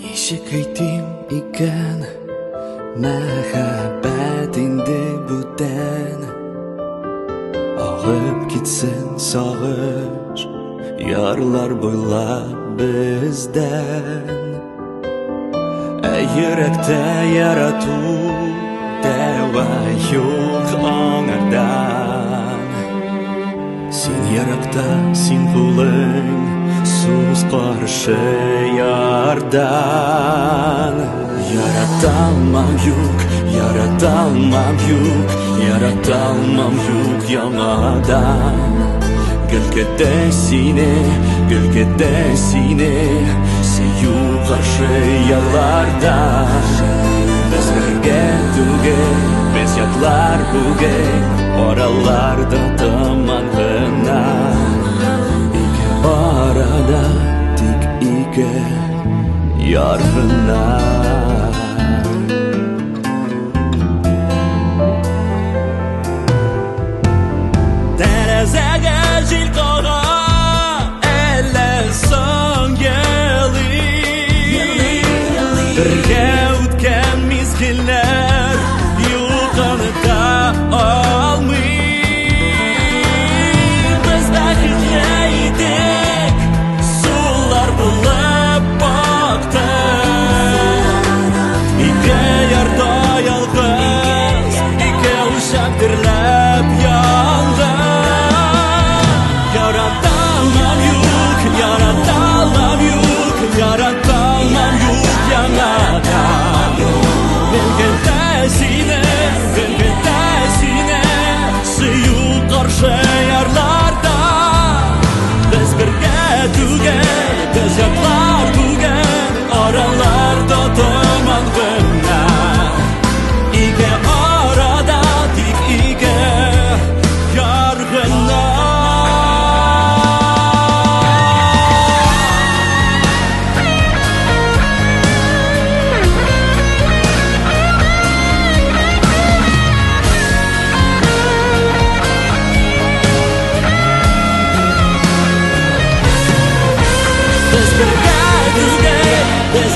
Ничек әйтем икән, мәхәббәт инде бүтән. Агып китсен сагыш, ярлар буйлап бездән. Ә йөрәктә ярату дәва юк аңардан. Син яракта, син кулың, сус каршы ярдан. Яраталмам юк, яраталмам юк, яраталмам юк яңадан. Гөлкәдә сине, сөю каршы яллардан. Без бергә түгел, без яклар бүген, араларда томан гына. Arada tik iki yar gına. Tәрәзәгә җил кага, әллә соң елый. Бергә үткән мизгелләр юкыны алмый. Без бәхетле идек, сулар булып бактык. Ике ярда ялгыз, ике uşak тирләп янды. Яраталмам юк, яраталмам юк, яраталмам юк яңадан. Белгәндә сине, сөю каршы ярларда. Без бергә түгел, без яклар бүген, араларда томан гына. Ике арада тик ике яр гына. Biz bергә түгел, без